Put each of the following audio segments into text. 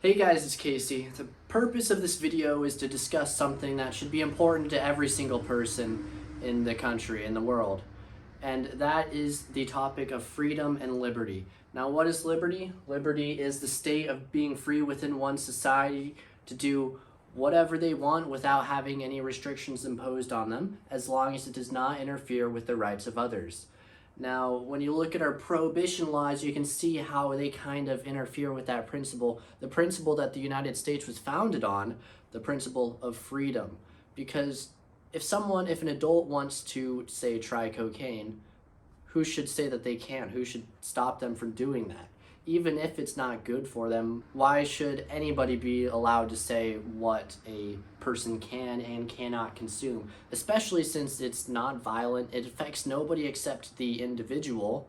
Hey guys, it's Casey. The purpose of this video is to discuss something that should be important to every single person in the country, in the world. And that is the topic of freedom and liberty. Now, what is liberty? Liberty is the state of being free within one society to do whatever they want without having any restrictions imposed on them, as long as it does not interfere with the rights of others. Now, when you look at our prohibition laws, you can see how they kind of interfere with that principle, the principle that the United States was founded on, the principle of freedom. Because if an adult wants to, say, try cocaine, who should say that they can't? Who should stop them from doing that? Even if it's not good for them, why should anybody be allowed to say what a person can and cannot consume? Especially since it's not violent, it affects nobody except the individual,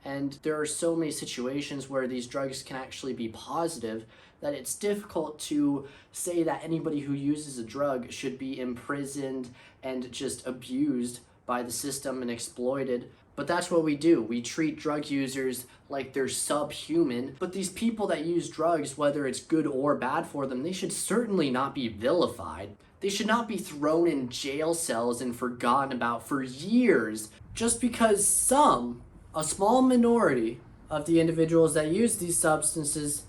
and there are so many situations where these drugs can actually be positive that it's difficult to say that anybody who uses a drug should be imprisoned and just abused by the system and exploited. But that's what we do. We treat drug users like they're subhuman. But these people that use drugs, whether it's good or bad for them, they should certainly not be vilified. They should not be thrown in jail cells and forgotten about for years just because a small minority of the individuals that use these substances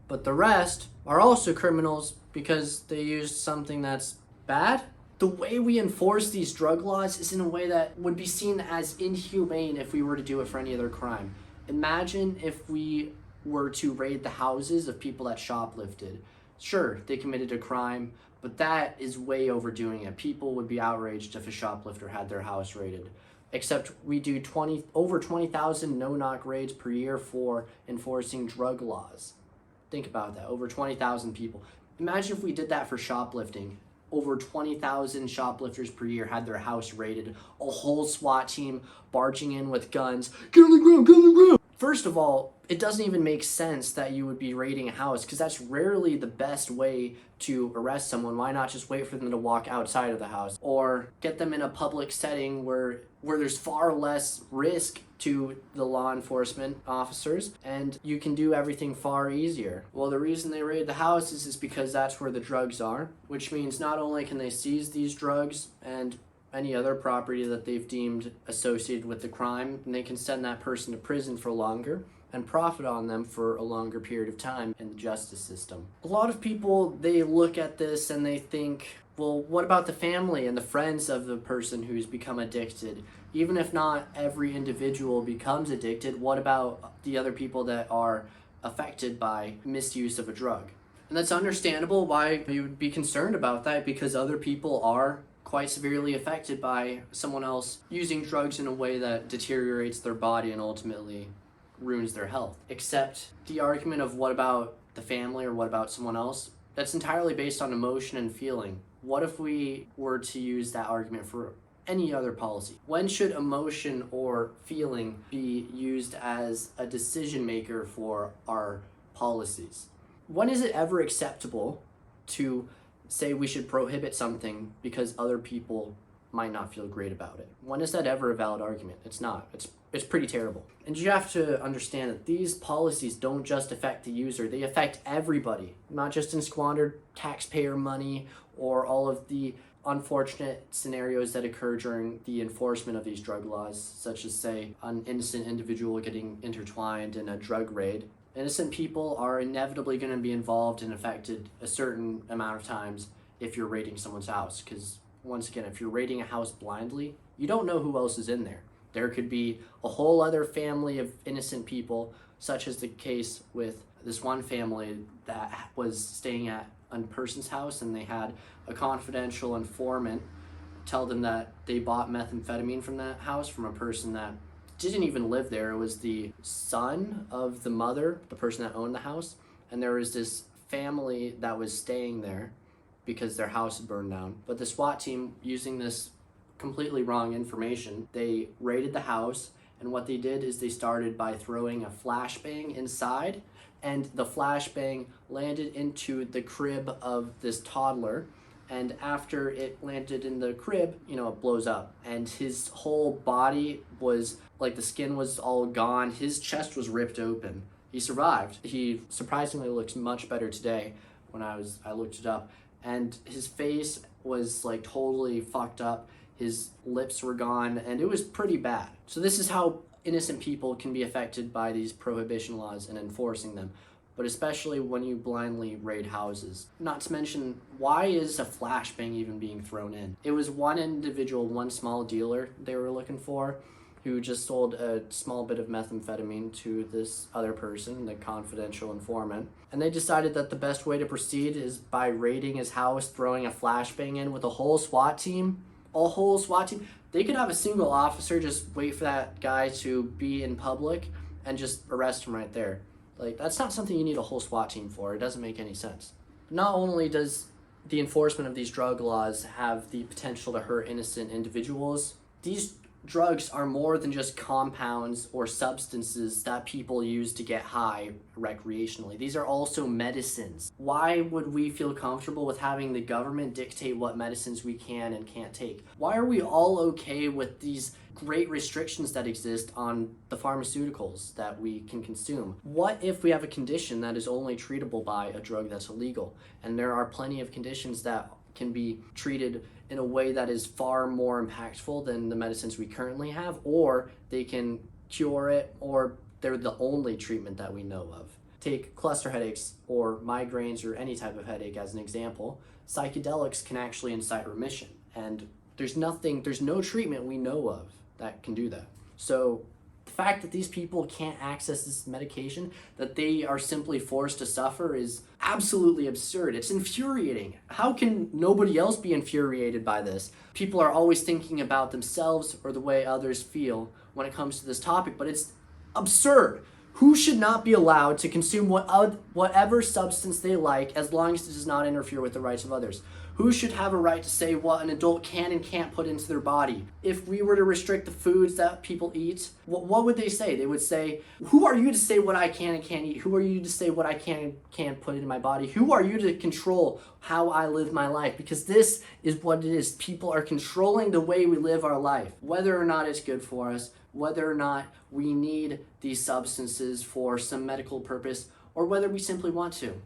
but the rest are also criminals because they used something that's bad. The way we enforce these drug laws is in a way that would be seen as inhumane if we were to do it for any other crime. Imagine if we were to raid the houses of people that shoplifted. Sure, they committed a crime, but that is way overdoing it. People would be outraged if a shoplifter had their house raided. Except we do over 20,000 no-knock raids per year for enforcing drug laws. Think about that, over 20,000 people. Imagine if we did that for shoplifting. Over 20,000 shoplifters per year had their house raided. A whole SWAT team barging in with guns. Get on the ground, get on the ground! First of all, it doesn't even make sense that you would be raiding a house because that's rarely the best way to arrest someone. Why not just wait for them to walk outside of the house? Or get them in a public setting where there's far less risk to the law enforcement officers and you can do everything far easier. Well, the reason they raid the houses is because that's where the drugs are, which means not only can they seize these drugs and any other property that they've deemed associated with the crime, and they can send that person to prison for longer and profit on them for a longer period of time in the justice system. A lot of people, they look at this and they think, well, what about the family and the friends of the person who's become addicted? Even if not every individual becomes addicted, what about the other people that are affected by misuse of a drug? And that's understandable why you would be concerned about that, because other people are quite severely affected by someone else using drugs in a way that deteriorates their body and ultimately ruins their health. Except the argument of what about the family or what about someone else, that's entirely based on emotion and feeling. What if we were to use that argument for any other policy? When should emotion or feeling be used as a decision maker for our policies? When is it ever acceptable to say we should prohibit something because other people might not feel great about it? When is that ever a valid argument? It's not. It's pretty terrible. And you have to understand that these policies don't just affect the user, they affect everybody, not just in squandered taxpayer money or all of the unfortunate scenarios that occur during the enforcement of these drug laws, such as, say, an innocent individual getting intertwined in a drug raid. Innocent people are inevitably going to be involved and affected a certain amount of times if you're raiding someone's house. Because, once again, if you're raiding a house blindly, you don't know who else is in there. There could be a whole other family of innocent people, such as the case with this one family that was staying at a person's house, and they had a confidential informant tell them that they bought methamphetamine from that house from a person that didn't even live there. It was the son of the mother, the person that owned the house, and there was this family that was staying there because their house had burned down. But the SWAT team, using this completely wrong information, they raided the house, and what they did is they started by throwing a flashbang inside, and the flashbang landed into the crib of this toddler, and after it landed in the crib, it blows up, and his whole body was, like, the skin was all gone, his chest was ripped open. he survived. He surprisingly looks much better today when I looked it up. And his face was like totally fucked up. His lips were gone, and it was pretty bad. So this is how innocent people can be affected by these prohibition laws and enforcing them, but especially when you blindly raid houses. Not to mention, why is a flashbang even being thrown in? It was one individual, one small dealer they were looking for, who just sold a small bit of methamphetamine to this other person, the confidential informant. And they decided that the best way to proceed is by raiding his house, throwing a flashbang in with a whole SWAT team. A whole SWAT team. They could have a single officer just wait for that guy to be in public and just arrest him right there. Like, that's not something you need a whole SWAT team for. It doesn't make any sense. Not only does the enforcement of these drug laws have the potential to hurt innocent individuals, these drugs are more than just compounds or substances that people use to get high recreationally. These are also medicines. Why would we feel comfortable with having the government dictate what medicines we can and can't take? Why are we all okay with these great restrictions that exist on the pharmaceuticals that we can consume? What if we have a condition that is only treatable by a drug that's illegal? And there are plenty of conditions that can be treated in a way that is far more impactful than the medicines we currently have, or they can cure it, or they're the only treatment that we know of. Take cluster headaches or migraines or any type of headache as an example. Psychedelics can actually incite remission, and there's no treatment we know of that can do that. So the fact that these people can't access this medication, that they are simply forced to suffer, is absolutely absurd. It's infuriating. How can nobody else be infuriated by this? People are always thinking about themselves or the way others feel when it comes to this topic, but it's absurd. Who should not be allowed to consume whatever substance they like as long as it does not interfere with the rights of others? Who should have a right to say what an adult can and can't put into their body? If we were to restrict the foods that people eat, what would they say? They would say, who are you to say what I can and can't eat? Who are you to say what I can and can't put into my body? Who are you to control how I live my life? Because this is what it is. People are controlling the way we live our life, whether or not it's good for us, whether or not we need these substances for some medical purpose, or whether we simply want to.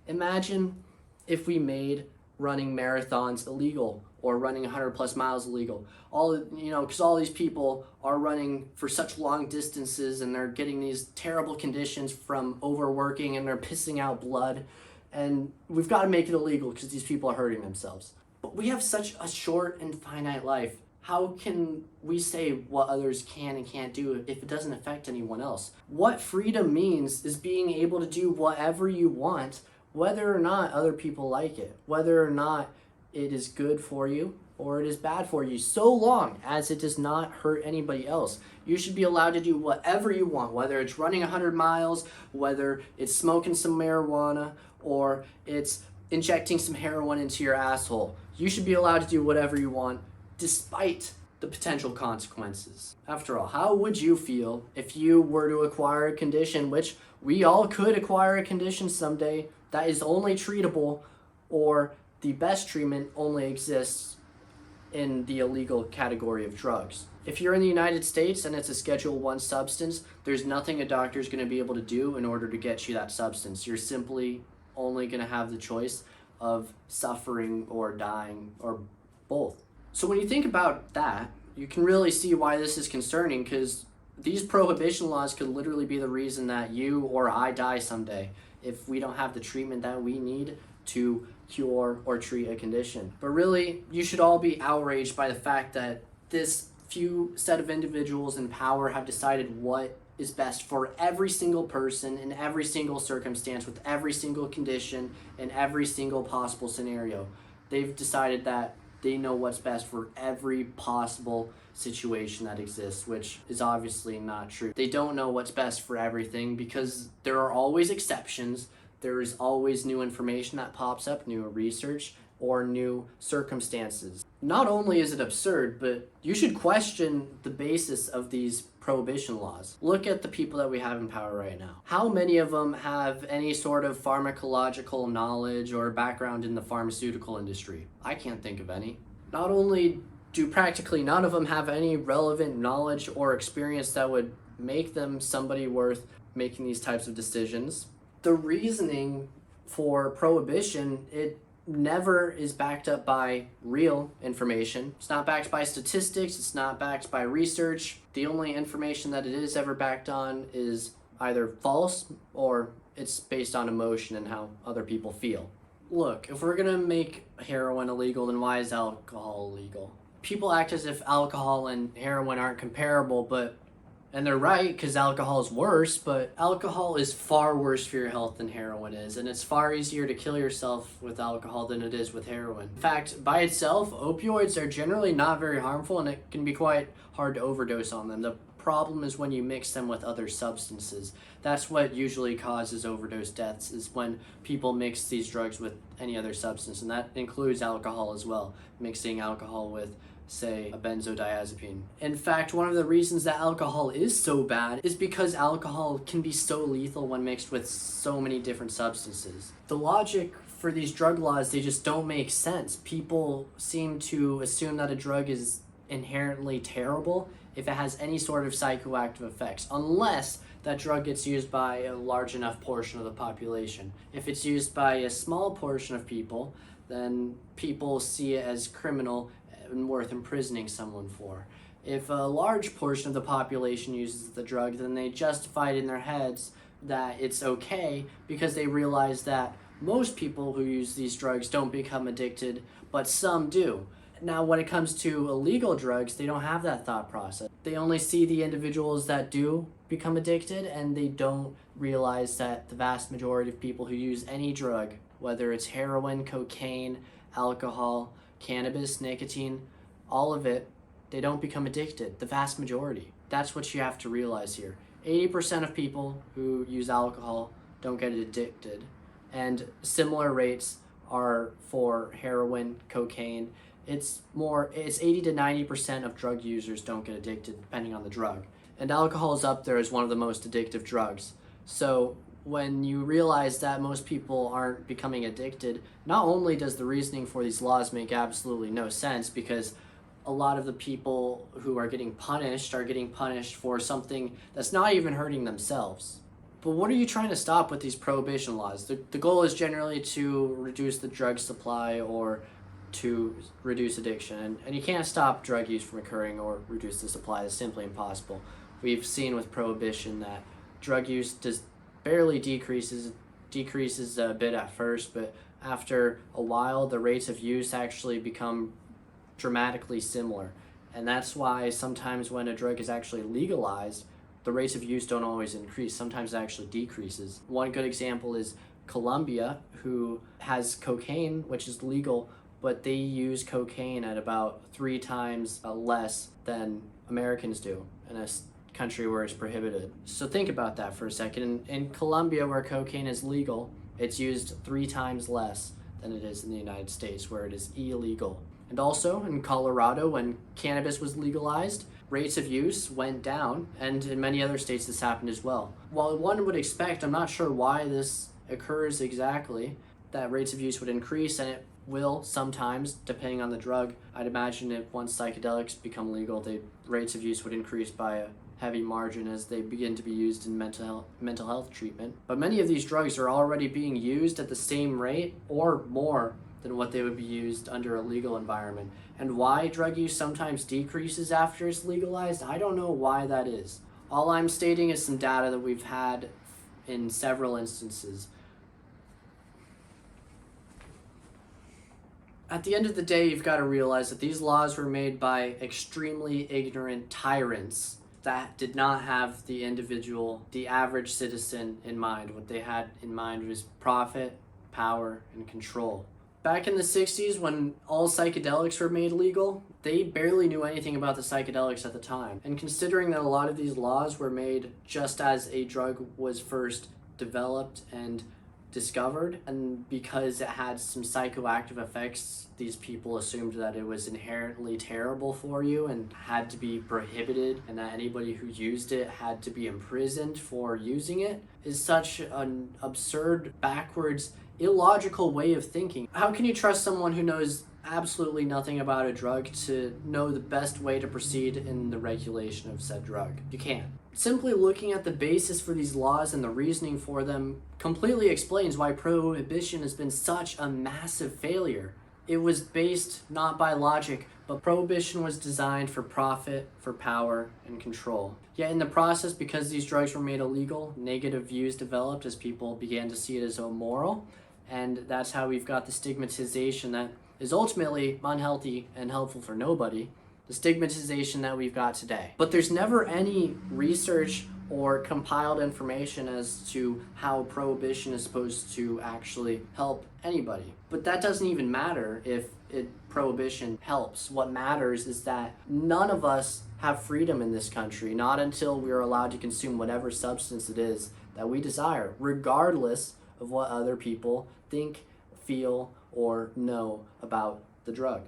Imagine if we made running marathons illegal or running 100 plus miles illegal. Because all these people are running for such long distances and they're getting these terrible conditions from overworking and they're pissing out blood. And we've got to make it illegal because these people are hurting themselves. But we have such a short and finite life. How can we say what others can and can't do if it doesn't affect anyone else? What freedom means is being able to do whatever you want, whether or not other people like it, whether or not it is good for you or it is bad for you, so long as it does not hurt anybody else. You should be allowed to do whatever you want, whether it's running 100 miles, whether it's smoking some marijuana, or it's injecting some heroin into your asshole. You should be allowed to do whatever you want, despite the potential consequences. After all, how would you feel if you were to acquire a condition, which we all could acquire a condition someday, that is only treatable, or the best treatment only exists in the illegal category of drugs? If you're in the United States and it's a Schedule 1 substance, there's nothing a doctor is going to be able to do in order to get you that substance. You're simply only going to have the choice of suffering or dying, or both. So when you think about that, you can really see why this is concerning, because these prohibition laws could literally be the reason that you or I die someday if we don't have the treatment that we need to cure or treat a condition. But really, you should all be outraged by the fact that this few set of individuals in power have decided what is best for every single person in every single circumstance, with every single condition, in every single possible scenario. They've decided that they know what's best for every possible situation that exists, which is obviously not true. They don't know what's best for everything because there are always exceptions. There is always new information that pops up, new research, or new circumstances. Not only is it absurd, but you should question the basis of these prohibition laws. Look at the people that we have in power right now. How many of them have any sort of pharmacological knowledge or background in the pharmaceutical industry? I can't think of any. Not only do practically none of them have any relevant knowledge or experience that would make them somebody worth making these types of decisions. The reasoning for prohibition, it never is backed up by real information. It's not backed by statistics, it's not backed by research. The only information that it is ever backed on is either false or it's based on emotion and how other people feel. Look, if we're gonna make heroin illegal, then why is alcohol illegal? People act as if alcohol and heroin aren't comparable, and they're right, because alcohol is worse, but alcohol is far worse for your health than heroin is, and it's far easier to kill yourself with alcohol than it is with heroin. In fact, by itself, opioids are generally not very harmful, and it can be quite hard to overdose on them. The problem is when you mix them with other substances. That's what usually causes overdose deaths, is when people mix these drugs with any other substance, and that includes alcohol as well, mixing alcohol with, say, a benzodiazepine. In fact, one of the reasons that alcohol is so bad is because alcohol can be so lethal when mixed with so many different substances. The logic for these drug laws, they just don't make sense. People seem to assume that a drug is inherently terrible if it has any sort of psychoactive effects, unless that drug gets used by a large enough portion of the population. If it's used by a small portion of people, then people see it as criminal and worth imprisoning someone for. If a large portion of the population uses the drug, then they justify it in their heads that it's okay because they realize that most people who use these drugs don't become addicted, but some do. Now, when it comes to illegal drugs, they don't have that thought process. They only see the individuals that do become addicted, and they don't realize that the vast majority of people who use any drug, whether it's heroin, cocaine, alcohol, cannabis, nicotine, all of it, they don't become addicted. The vast majority. That's what you have to realize here. 80% of people who use alcohol don't get addicted, and similar rates are for heroin, cocaine. It's 80 to 90% of drug users don't get addicted, depending on the drug. And alcohol is up there as one of the most addictive drugs. So when you realize that most people aren't becoming addicted, not only does the reasoning for these laws make absolutely no sense, because a lot of the people who are getting punished for something that's not even hurting themselves. But what are you trying to stop with these prohibition laws? The goal is generally to reduce the drug supply or to reduce addiction, and you can't stop drug use from occurring or reduce the supply. It's simply impossible. We've seen with prohibition that drug use barely decreases a bit at first, but after a while the rates of use actually become dramatically similar. And that's why sometimes when a drug is actually legalized, the rates of use don't always increase. Sometimes it actually decreases. One good example is Colombia, who has cocaine, which is legal, but they use cocaine at about 3 times less than Americans do in a country where it's prohibited. So think about that for a second. In Colombia, where cocaine is legal, it's used 3 times less than it is in the United States, where it is illegal. And also in Colorado, when cannabis was legalized, rates of use went down, and in many other states this happened as well. While one would expect, I'm not sure why this occurs exactly, that rates of use would increase, and it will sometimes, depending on the drug. I'd imagine if once psychedelics become legal, the rates of use would increase by a heavy margin as they begin to be used in mental health treatment. But many of these drugs are already being used at the same rate or more than what they would be used under a legal environment. And why drug use sometimes decreases after it's legalized, I don't know why that is. All I'm stating is some data that we've had in several instances. At the end of the day, you've got to realize that these laws were made by extremely ignorant tyrants that did not have the individual, the average citizen in mind. What they had in mind was profit, power, and control. Back in the 60s, when all psychedelics were made legal, they barely knew anything about the psychedelics at the time. And considering that a lot of these laws were made just as a drug was first developed and discovered, and because it had some psychoactive effects, these people assumed that it was inherently terrible for you and had to be prohibited, and that anybody who used it had to be imprisoned for using it, is such an absurd, backwards, illogical way of thinking. How can you trust someone who knows absolutely nothing about a drug to know the best way to proceed in the regulation of said drug? You can't. Simply looking at the basis for these laws and the reasoning for them completely explains why prohibition has been such a massive failure. It was based not by logic, but prohibition was designed for profit, for power, and control. Yet in the process, because these drugs were made illegal, negative views developed as people began to see it as immoral, and that's how we've got the stigmatization that is ultimately unhealthy and helpful for nobody, the stigmatization that we've got today. But there's never any research or compiled information as to how prohibition is supposed to actually help anybody. But that doesn't even matter if prohibition helps. What matters is that none of us have freedom in this country, not until we are allowed to consume whatever substance it is that we desire, regardless of what other people think, feel, or know about the drug.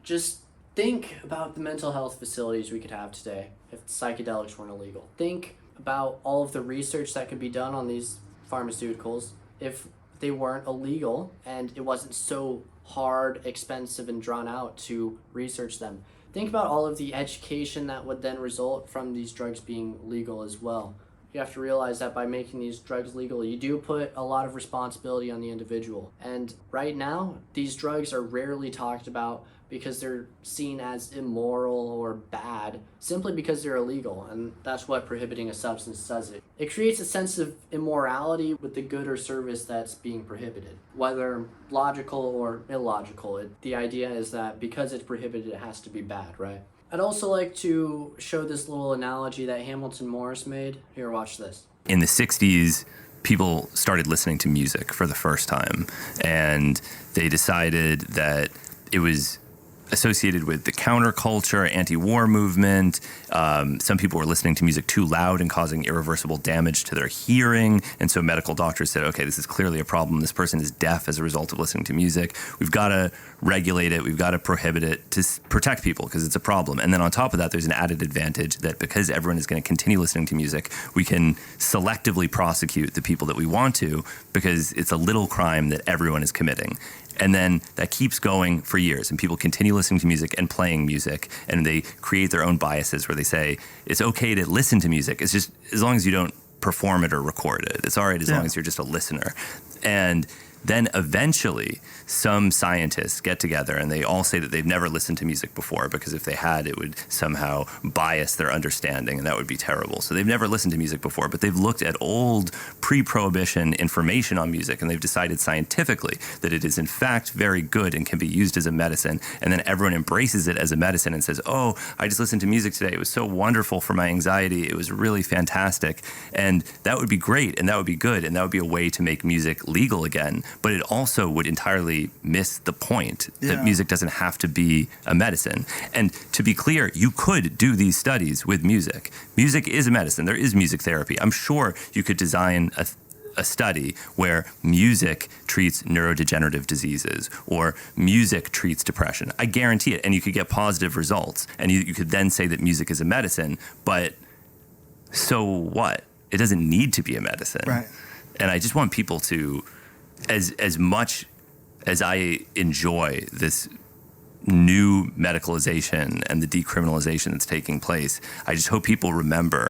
Just think about the mental health facilities we could have today if psychedelics weren't illegal. Think about all of the research that could be done on these pharmaceuticals if they weren't illegal and it wasn't so hard, expensive, and drawn out to research them. Think about all of the education that would then result from these drugs being legal as well. You have to realize that by making these drugs legal, you do put a lot of responsibility on the individual. And right now, these drugs are rarely talked about because they're seen as immoral or bad simply because they're illegal, and that's what prohibiting a substance does. It creates a sense of immorality with the good or service that's being prohibited, whether logical or illogical. The idea is that because it's prohibited, it has to be bad, right? I'd also like to show this little analogy that Hamilton Morris made. Here, watch this. In the 60s, people started listening to music for the first time, and they decided that it was associated with the counterculture, anti-war movement. Some people were listening to music too loud and causing irreversible damage to their hearing. And so medical doctors said, okay, this is clearly a problem. This person is deaf as a result of listening to music. We've got to regulate it. We've got to prohibit it to protect people because it's a problem. And then on top of that, there's an added advantage that because everyone is going to continue listening to music, we can selectively prosecute the people that we want to because it's a little crime that everyone is committing. And then that keeps going for years, and people continue listening to music and playing music, and they create their own biases where they say, it's okay to listen to music. It's just as long as you don't perform it or record it. It's all right as long as you're just a listener. And then eventually some scientists get together and they all say that they've never listened to music before because if they had, it would somehow bias their understanding and that would be terrible. So they've never listened to music before, but they've looked at old pre-prohibition information on music and they've decided scientifically that it is in fact very good and can be used as a medicine. And then everyone embraces it as a medicine and says, oh, I just listened to music today. It was so wonderful for my anxiety. It was really fantastic. And that would be great and that would be good and that would be a way to make music legal again. But it also would entirely miss the point that music doesn't have to be a medicine. And to be clear, you could do these studies with music. Music is a medicine. There is music therapy. I'm sure you could design a study where music treats neurodegenerative diseases or music treats depression. I guarantee it. And you could get positive results. And you could then say that music is a medicine. But so what? It doesn't need to be a medicine. Right. And I just want people to, as much as I enjoy this new medicalization and the decriminalization that's taking place, I just hope people remember